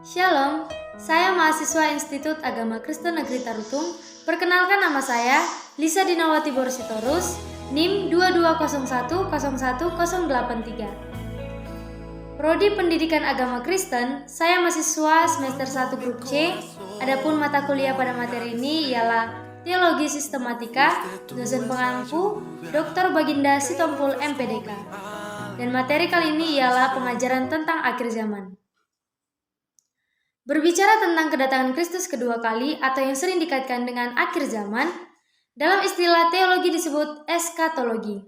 Shalom, saya mahasiswa Institut Agama Kristen Negeri Tarutung. Perkenalkan, nama saya Lisa Dinawati Borsitorus, NIM 2201018083. Prodi Pendidikan Agama Kristen, saya mahasiswa semester 1 grup C. Adapun mata kuliah pada materi ini ialah Teologi Sistematika, dosen pengampu Dr. Baginda Sitompul MPDK. Dan materi kali ini ialah pengajaran tentang akhir zaman. Berbicara tentang kedatangan Kristus kedua kali atau yang sering dikaitkan dengan akhir zaman, dalam istilah teologi disebut eskatologi.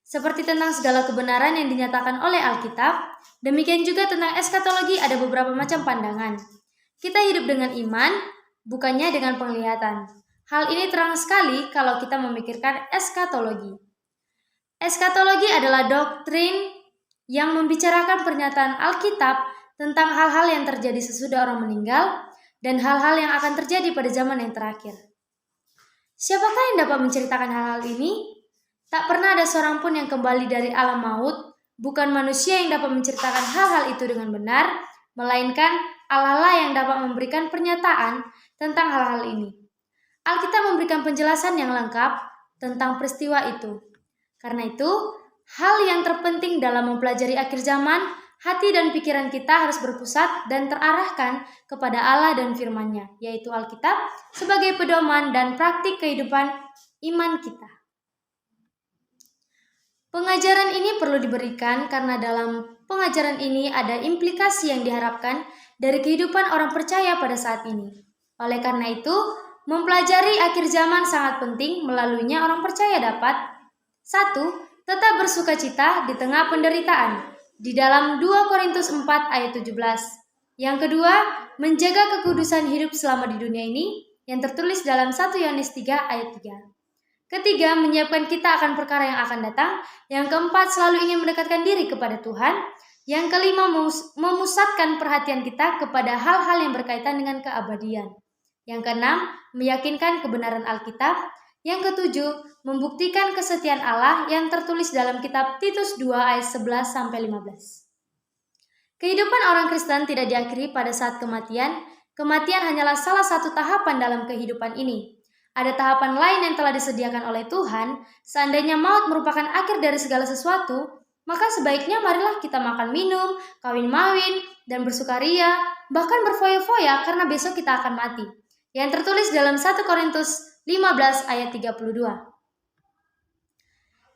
Seperti tentang segala kebenaran yang dinyatakan oleh Alkitab, demikian juga tentang eskatologi ada beberapa macam pandangan. Kita hidup dengan iman, bukannya dengan penglihatan. Hal ini terang sekali kalau kita memikirkan eskatologi. Eskatologi adalah doktrin yang membicarakan pernyataan Alkitab tentang hal-hal yang terjadi sesudah orang meninggal dan hal-hal yang akan terjadi pada zaman yang terakhir. Siapakah yang dapat menceritakan hal-hal ini? Tak pernah ada seorang pun yang kembali dari alam maut, bukan manusia yang dapat menceritakan hal-hal itu dengan benar, melainkan Allah lah yang dapat memberikan pernyataan tentang hal-hal ini. Alkitab memberikan penjelasan yang lengkap tentang peristiwa itu. Karena itu, hal yang terpenting dalam mempelajari akhir zaman, hati dan pikiran kita harus berpusat dan terarahkan kepada Allah dan firman-Nya, yaitu Alkitab, sebagai pedoman dan praktik kehidupan iman kita. Pengajaran ini perlu diberikan karena dalam pengajaran ini ada implikasi yang diharapkan dari kehidupan orang percaya pada saat ini. Oleh karena itu, mempelajari akhir zaman sangat penting, melaluinya orang percaya dapat 1. Tetap bersukacita di tengah penderitaan, di dalam 2 Korintus 4 ayat 17. Yang kedua, menjaga kekudusan hidup selama di dunia ini, yang tertulis dalam 1 Yohanes 3 ayat 3. Ketiga, menyiapkan kita akan perkara yang akan datang. Yang keempat, selalu ingin mendekatkan diri kepada Tuhan. Yang kelima, memusatkan perhatian kita kepada hal-hal yang berkaitan dengan keabadian. Yang keenam, meyakinkan kebenaran Alkitab. Yang ketujuh, membuktikan kesetiaan Allah yang tertulis dalam kitab Titus 2 ayat 11-15. Kehidupan orang Kristen tidak diakhiri pada saat kematian. Kematian hanyalah salah satu tahapan dalam kehidupan ini. Ada tahapan lain yang telah disediakan oleh Tuhan. Seandainya maut merupakan akhir dari segala sesuatu, maka sebaiknya marilah kita makan minum, kawin-mawin, dan bersukaria, bahkan berfoya-foya karena besok kita akan mati. Yang tertulis dalam 1 Korintus 15 ayat 32.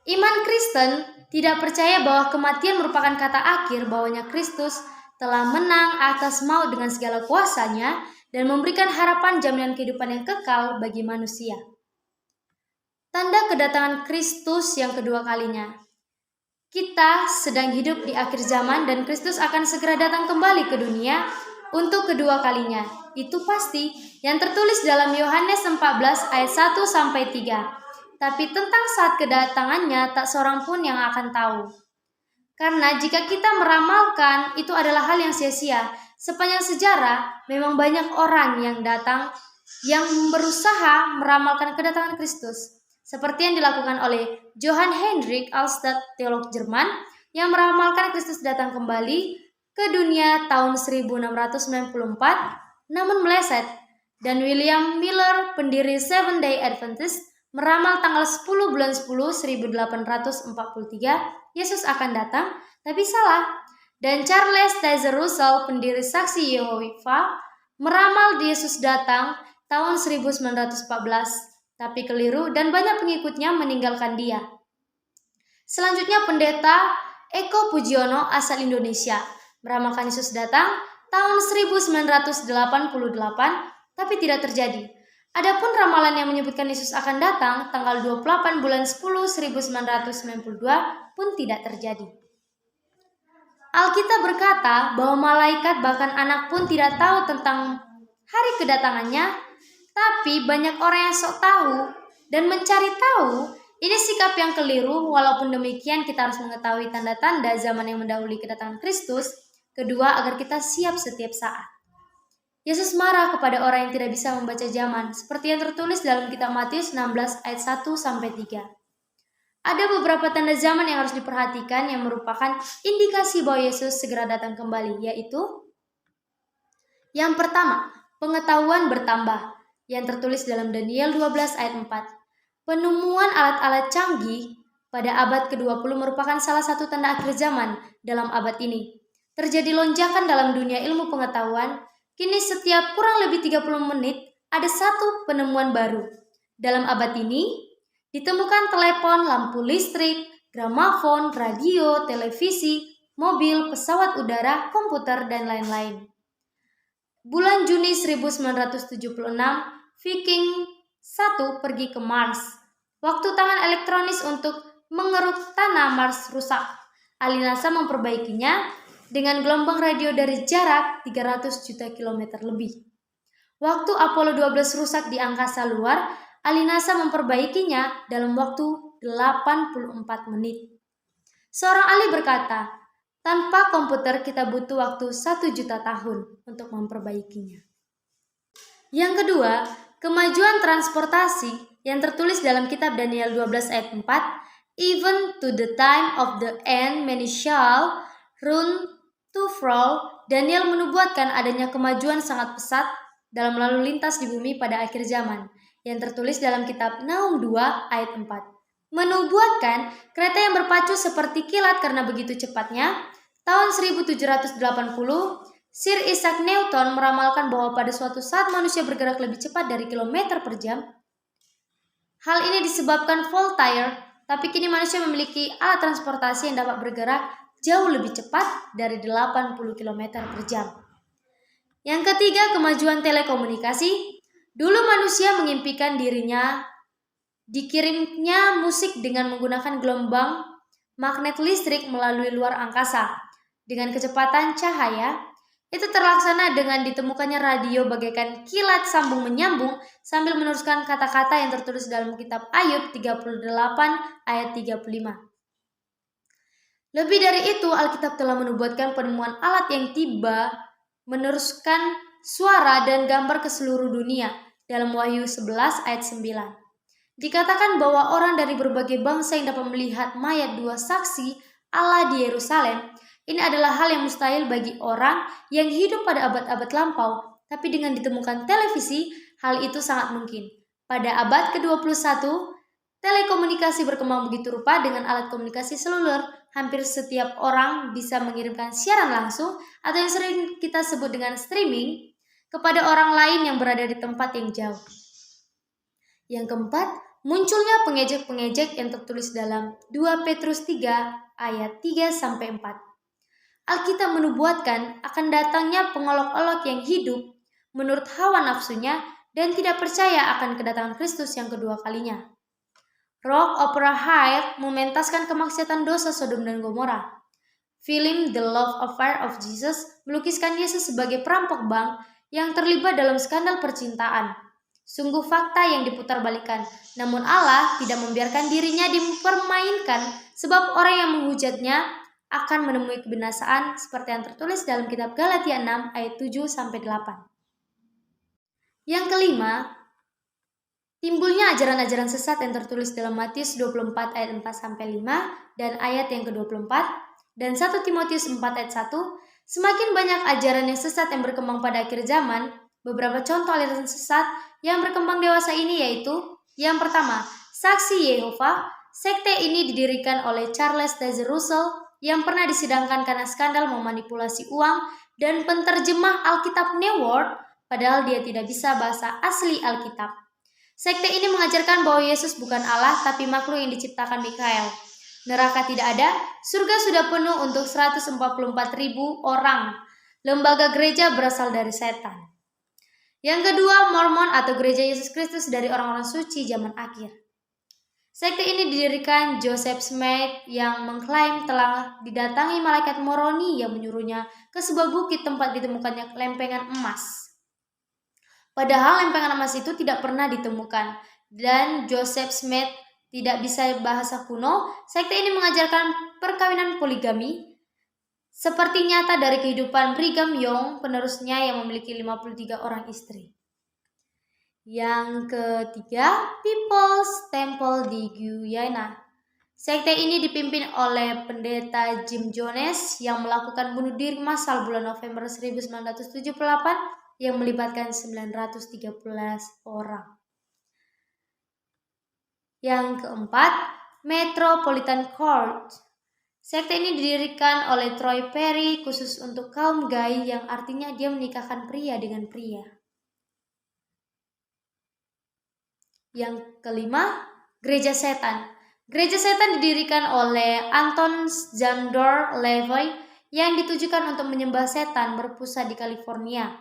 Iman Kristen tidak percaya bahwa kematian merupakan kata akhir, bahwanya Kristus telah menang atas maut dengan segala kuasanya dan memberikan harapan jaminan kehidupan yang kekal bagi manusia. Tanda kedatangan Kristus yang kedua kalinya. Kita sedang hidup di akhir zaman dan Kristus akan segera datang kembali ke dunia untuk kedua kalinya. Itu pasti, yang tertulis dalam Yohanes 14 ayat 1-3. Tapi tentang saat kedatangannya tak seorang pun yang akan tahu. Karena jika kita meramalkan, itu adalah hal yang sia-sia. Sepanjang sejarah, memang banyak orang yang datang yang berusaha meramalkan kedatangan Kristus. Seperti yang dilakukan oleh Johann Heinrich Alstadt, teolog Jerman, yang meramalkan Kristus datang kembali ke dunia tahun 1694, namun meleset. Dan William Miller, pendiri Seventh Day Adventist, meramal tanggal 10 bulan 10 1843 Yesus akan datang, tapi salah. Dan Charles Taze Russell, pendiri Saksi Yehova, meramal Yesus datang tahun 1914, tapi keliru dan banyak pengikutnya meninggalkan dia. Selanjutnya pendeta Eko Pujiono asal Indonesia meramalkan Yesus datang tahun 1988, tapi tidak terjadi. Adapun ramalan yang menyebutkan Yesus akan datang tanggal 28 bulan 10 1992 pun tidak terjadi. Alkitab berkata bahwa malaikat bahkan anak pun tidak tahu tentang hari kedatangannya, tapi banyak orang yang sok tahu dan mencari tahu. Ini sikap yang keliru. Walaupun demikian, kita harus mengetahui tanda-tanda zaman yang mendahului kedatangan Kristus kedua agar kita siap setiap saat. Yesus marah kepada orang yang tidak bisa membaca zaman, seperti yang tertulis dalam kitab Matius 16 ayat 1-3. Ada beberapa tanda zaman yang harus diperhatikan yang merupakan indikasi bahwa Yesus segera datang kembali, yaitu Yang pertama, pengetahuan bertambah, yang tertulis dalam Daniel 12 ayat 4. Penemuan alat-alat canggih pada abad ke-20 merupakan salah satu tanda akhir zaman dalam abad ini. Terjadi lonjakan dalam dunia ilmu pengetahuan. Kini setiap kurang lebih 30 menit ada satu penemuan baru. Dalam abad ini, ditemukan telepon, lampu listrik, gramafon, radio, televisi, mobil, pesawat udara, komputer, dan lain-lain. Bulan Juni 1976, Viking 1 pergi ke Mars. Waktu tangan elektronis untuk mengeruk tanah Mars rusak. Ahli NASA memperbaikinya dengan gelombang radio dari jarak 300 juta kilometer lebih. Waktu Apollo 12 rusak di angkasa luar, ahli NASA memperbaikinya dalam waktu 84 menit. Seorang ahli berkata, tanpa komputer kita butuh waktu 1 juta tahun untuk memperbaikinya. Yang kedua, kemajuan transportasi yang tertulis dalam kitab Daniel 12 ayat 4, even to the time of the end many shall run to fall. Daniel menubuatkan adanya kemajuan sangat pesat dalam lalu lintas di bumi pada akhir zaman, yang tertulis dalam kitab Nahum 2 ayat 4. Menubuatkan kereta yang berpacu seperti kilat karena begitu cepatnya. Tahun 1780, Sir Isaac Newton meramalkan bahwa pada suatu saat manusia bergerak lebih cepat dari kilometer per jam. Hal ini disebabkan Voltaire, tapi kini manusia memiliki alat transportasi yang dapat bergerak jauh lebih cepat dari 80 km per jam. Yang ketiga, kemajuan telekomunikasi. Dulu manusia mengimpikan dirinya dikirimnya musik dengan menggunakan gelombang magnet listrik melalui luar angkasa. Dengan kecepatan cahaya, itu terlaksana dengan ditemukannya radio bagaikan kilat sambung menyambung sambil meneruskan kata-kata yang tertulis dalam kitab Ayub 38 ayat 35. Lebih dari itu, Alkitab telah menubuatkan penemuan alat yang tiba meneruskan suara dan gambar ke seluruh dunia dalam Wahyu 11 ayat 9. Dikatakan bahwa orang dari berbagai bangsa yang dapat melihat mayat dua saksi Allah di Yerusalem. Ini adalah hal yang mustahil bagi orang yang hidup pada abad-abad lampau, tapi dengan ditemukan televisi, hal itu sangat mungkin. Pada abad ke-21, telekomunikasi berkembang begitu rupa dengan alat komunikasi seluler. Hampir setiap orang bisa mengirimkan siaran langsung atau yang sering kita sebut dengan streaming kepada orang lain yang berada di tempat yang jauh. Yang keempat, munculnya pengejek-pengejek yang tertulis dalam 2 Petrus 3 ayat 3-4. Alkitab menubuatkan akan datangnya pengolok-olok yang hidup menurut hawa nafsunya dan tidak percaya akan kedatangan Kristus yang kedua kalinya. Rock Opera High mementaskan kemaksiatan dosa Sodom dan Gomora. Film The Love Affair of Jesus melukiskan Yesus sebagai perampok bank yang terlibat dalam skandal percintaan. Sungguh fakta yang diputarbalikkan, namun Allah tidak membiarkan dirinya dipermainkan sebab orang yang menghujatnya akan menemui kebinasaan seperti yang tertulis dalam kitab Galatia 6 ayat 7-8. Yang kelima, timbulnya ajaran-ajaran sesat yang tertulis dalam Matius 24 ayat 4-5 dan ayat yang ke-24 dan 1 Timotius 4 ayat 1. Semakin banyak ajaran yang sesat yang berkembang pada akhir zaman. Beberapa contoh aliran sesat yang berkembang dewasa ini yaitu: yang pertama, Saksi Yehova. Sekte ini didirikan oleh Charles Taze Russell yang pernah disidangkan karena skandal memanipulasi uang dan penterjemah Alkitab New World, padahal dia tidak bisa bahasa asli Alkitab. Sekte ini mengajarkan bahwa Yesus bukan Allah tapi makhluk yang diciptakan Mikael. Neraka tidak ada, surga sudah penuh untuk 144.000 orang. Lembaga gereja berasal dari setan. Yang kedua, Mormon atau Gereja Yesus Kristus dari orang-orang suci zaman akhir. Sekte ini didirikan Joseph Smith yang mengklaim telah didatangi malaikat Moroni yang menyuruhnya ke sebuah bukit tempat ditemukannya lempengan emas. Padahal lempengan emas itu tidak pernah ditemukan dan Joseph Smith tidak bisa bahasa kuno. Sekte ini mengajarkan perkawinan poligami seperti nyata dari kehidupan Brigham Young, penerusnya yang memiliki 53 orang istri. Yang ketiga, People's Temple di Guyana. Sekte ini dipimpin oleh pendeta Jim Jones yang melakukan bunuh diri massal bulan November 1978 yang melibatkan 913 orang. Yang keempat, Metropolitan Court. Sekte ini didirikan oleh Troy Perry khusus untuk kaum gay, yang artinya dia menikahkan pria dengan pria. Yang kelima, Gereja Setan. Gereja Setan didirikan oleh Anton Szandor Levy yang ditujukan untuk menyembah setan, berpusat di California.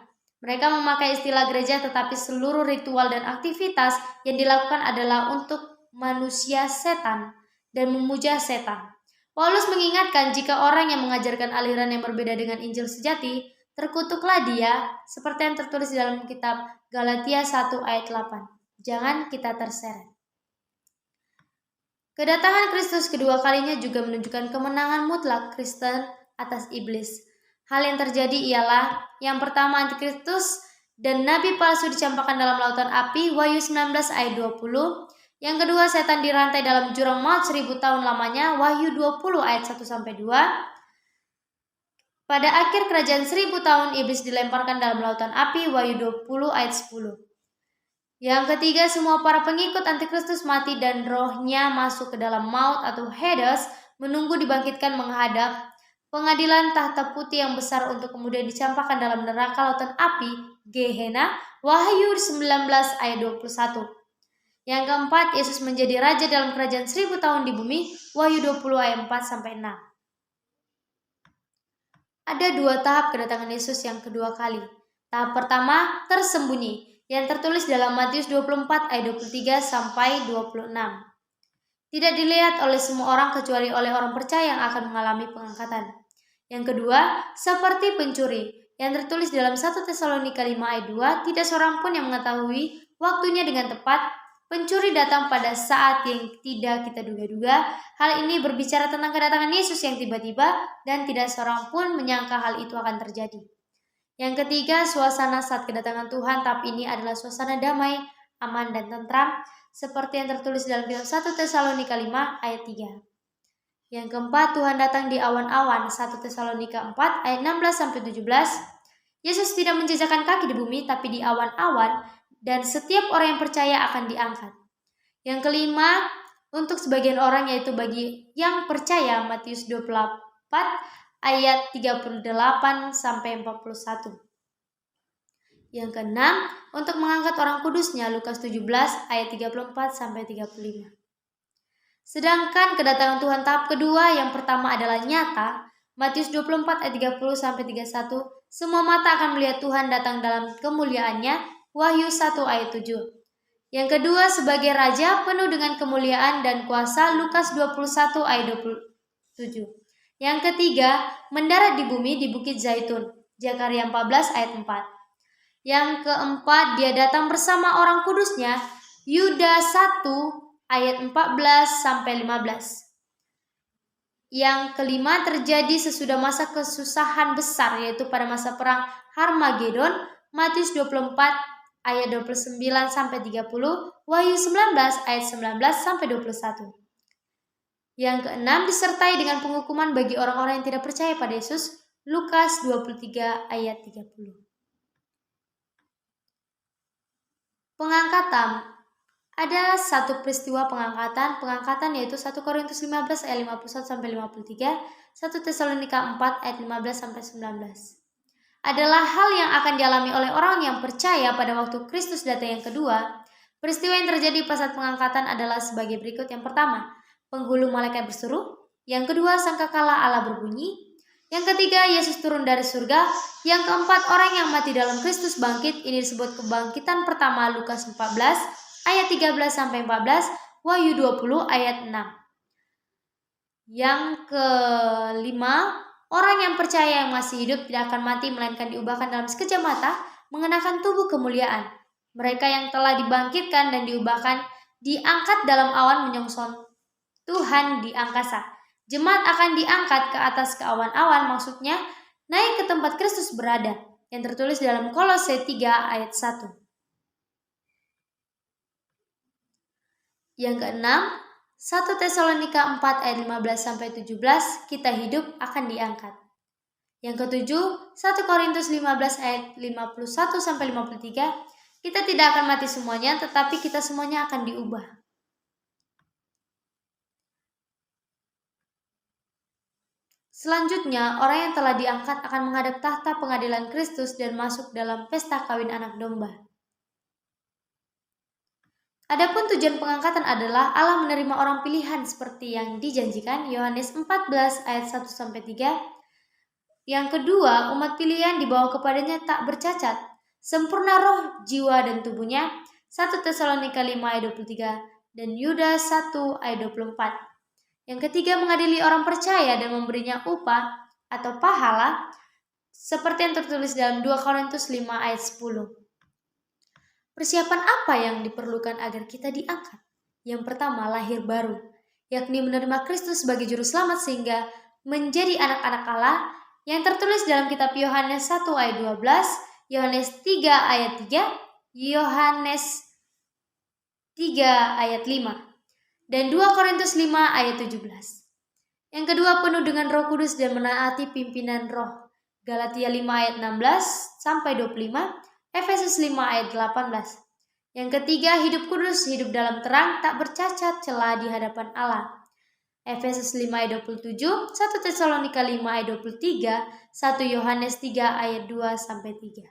Mereka memakai istilah gereja, tetapi seluruh ritual dan aktivitas yang dilakukan adalah untuk manusia setan dan memuja setan. Paulus mengingatkan jika orang yang mengajarkan aliran yang berbeda dengan Injil sejati, terkutuklah dia, seperti yang tertulis di dalam kitab Galatia 1 ayat 8. Jangan kita terseret. Kedatangan Kristus kedua kalinya juga menunjukkan kemenangan mutlak Kristen atas iblis. Hal yang terjadi ialah, yang pertama, Antikristus dan nabi palsu dicampakkan dalam lautan api, Wahyu 19 ayat 20. Yang kedua, setan dirantai dalam jurang maut 1000 tahun lamanya, Wahyu 20 ayat 1-2. Pada akhir kerajaan 1000 tahun, iblis dilemparkan dalam lautan api, Wahyu 20 ayat 10. Yang ketiga, semua para pengikut Antikristus mati dan rohnya masuk ke dalam maut atau Hades, menunggu dibangkitkan menghadap pengadilan tahta putih yang besar untuk kemudian dicampakkan dalam neraka lautan api, Gehenna, Wahyu 19 ayat 21. Yang keempat, Yesus menjadi raja dalam kerajaan 1000 tahun di bumi, Wahyu 20 ayat 4-6. Ada dua tahap kedatangan Yesus yang kedua kali. Tahap pertama, tersembunyi, yang tertulis dalam Matius 24 ayat 23-26. Tidak dilihat oleh semua orang kecuali oleh orang percaya yang akan mengalami pengangkatan. Yang kedua, seperti pencuri, yang tertulis dalam 1 Tesalonika 5 ayat 2, tidak seorang pun yang mengetahui waktunya dengan tepat. Pencuri datang pada saat yang tidak kita duga-duga. Hal ini berbicara tentang kedatangan Yesus yang tiba-tiba dan tidak seorang pun menyangka hal itu akan terjadi. Yang ketiga, suasana saat kedatangan Tuhan. Tahap ini adalah suasana damai, aman, dan tentram, seperti yang tertulis dalam kitab 1 Tesalonika 5 ayat 3. Yang keempat, Tuhan datang di awan-awan, 1 Tesalonika 4 ayat 16-17. Yesus tidak menjejakkan kaki di bumi, tapi di awan-awan, dan setiap orang yang percaya akan diangkat. Yang kelima, untuk sebagian orang, yaitu bagi yang percaya, Matius 24 ayat 38-41. Yang keenam, untuk mengangkat orang kudusnya, Lukas 17 ayat 34-35. Sedangkan kedatangan Tuhan tahap kedua, yang pertama adalah nyata, Matius 24 ayat 30-31. Semua mata akan melihat Tuhan datang dalam kemuliaannya, Wahyu 1 ayat 7. Yang kedua, sebagai raja penuh dengan kemuliaan dan kuasa, Lukas 21 ayat 27. Yang ketiga, mendarat di bumi di Bukit Zaitun, Zakaria 14 ayat 4. Yang keempat, dia datang bersama orang kudusnya, Yudas 1 ayat 14-15. Yang kelima, terjadi sesudah masa kesusahan besar, yaitu pada masa perang Harmagedon, Matius 24 ayat 29-30, Wahyu 19 ayat 19-21. Yang keenam, disertai dengan penghukuman bagi orang-orang yang tidak percaya pada Yesus, Lukas 23 ayat 30. Pengangkatan. Ada satu peristiwa pengangkatan yaitu 1 Korintus 15 ayat 51-53, 1 Tesalonika 4 ayat 15-19. Adalah hal yang akan dialami oleh orang yang percaya pada waktu Kristus datang yang kedua. Peristiwa yang terjadi pas saat pengangkatan adalah sebagai berikut. Yang pertama, penghulu malaikat berseru. Yang kedua, sangkakala Allah berbunyi. Yang ketiga, Yesus turun dari surga. Yang keempat, orang yang mati dalam Kristus bangkit. Ini disebut kebangkitan pertama, Lukas 14 ayat 13-14, Wahyu 20 ayat 6. Yang kelima, orang yang percaya yang masih hidup tidak akan mati, melainkan diubahkan dalam sekejap mata, mengenakan tubuh kemuliaan. Mereka yang telah dibangkitkan dan diubahkan diangkat dalam awan menyongsong Tuhan di angkasa. Jemaat akan diangkat ke atas ke awan-awan, maksudnya naik ke tempat Kristus berada, yang tertulis dalam Kolose 3 ayat 1. Yang keenam, 1 Tesalonika 4 ayat 15-17, kita hidup akan diangkat. Yang ketujuh, 1 Korintus 15 ayat 51-53, kita tidak akan mati semuanya, tetapi kita semuanya akan diubah. Selanjutnya, orang yang telah diangkat akan menghadap tahta pengadilan Kristus dan masuk dalam pesta kawin anak domba. Adapun tujuan pengangkatan adalah Allah menerima orang pilihan seperti yang dijanjikan, Yohanes 14 ayat 1-3. Yang kedua, umat pilihan dibawa kepadanya tak bercacat, sempurna roh, jiwa, dan tubuhnya, 1 Tesalonika 5 ayat 23, dan Yudas 1 ayat 24. Yang ketiga, mengadili orang percaya dan memberinya upah atau pahala, seperti yang tertulis dalam 2 Korintus 5 ayat 10. Persiapan apa yang diperlukan agar kita diangkat? Yang pertama, lahir baru, yakni menerima Kristus sebagai juru selamat sehingga menjadi anak-anak Allah, yang tertulis dalam kitab Yohanes 1 ayat 12, Yohanes 3 ayat 3, Yohanes 3 ayat 5, dan 2 Korintus 5 ayat 17. Yang kedua, penuh dengan Roh Kudus dan menaati pimpinan roh, Galatia 5 ayat 16-25, Efesus 5 ayat 18. Yang ketiga, hidup kudus, hidup dalam terang, tak bercacat celah di hadapan Allah, Efesus 5 ayat 27, 1 Tesalonika 5 ayat 23, 1 Yohanes 3 ayat 2-3.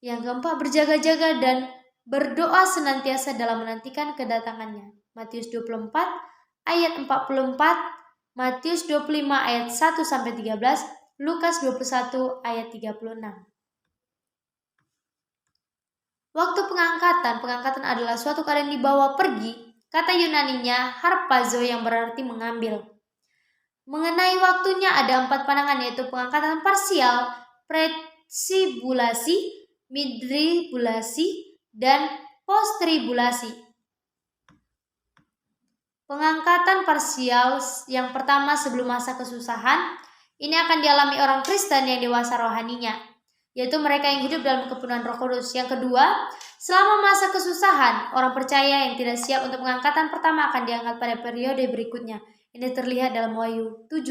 Yang keempat, berjaga-jaga dan berdoa senantiasa dalam menantikan kedatangannya, Matius 24 ayat 44, Matius 25 ayat 1-13, Lukas 21 ayat 36. Waktu pengangkatan adalah suatu keadaan dibawa pergi. Kata Yunaninya harpazo yang berarti mengambil. Mengenai waktunya ada 4 pandangan, yaitu pengangkatan parsial, presibulasi, midribulasi, dan postribulasi. Pengangkatan parsial yang pertama sebelum masa kesusahan, ini akan dialami orang Kristen yang dewasa rohaninya, yaitu mereka yang hidup dalam kepenuhan Roh Kudus. Yang kedua, selama masa kesusahan, orang percaya yang tidak siap untuk pengangkatan pertama akan diangkat pada periode berikutnya. Ini terlihat dalam Wahyu 7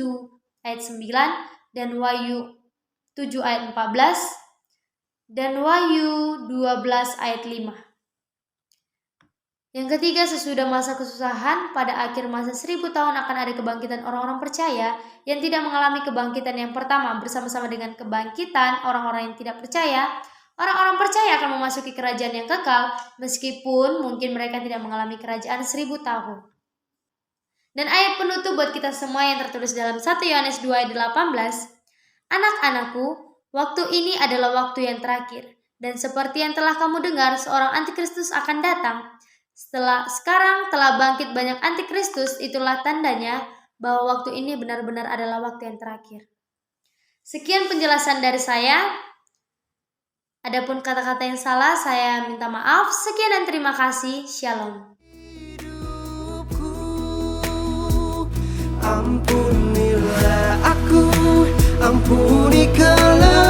ayat 9 dan Wahyu 7 ayat 14 dan Wahyu 12 ayat 5. Yang ketiga, sesudah masa kesusahan, pada akhir masa 1000 tahun akan ada kebangkitan orang-orang percaya yang tidak mengalami kebangkitan yang pertama bersama-sama dengan kebangkitan orang-orang yang tidak percaya. Orang-orang percaya akan memasuki kerajaan yang kekal, meskipun mungkin mereka tidak mengalami kerajaan 1000 tahun. Dan ayat penutup buat kita semua yang tertulis dalam 1 Yohanes 2 ayat 18, anak-anakku, waktu ini adalah waktu yang terakhir. Dan seperti yang telah kamu dengar, seorang antikristus akan datang. Sekarang telah bangkit banyak antikristus, itulah tandanya bahwa waktu ini benar-benar adalah waktu yang terakhir. Sekian penjelasan dari saya. Adapun kata-kata yang salah, saya minta maaf. Sekian dan terima kasih. Shalom. Ampunilah aku, ampuni kelemahanku.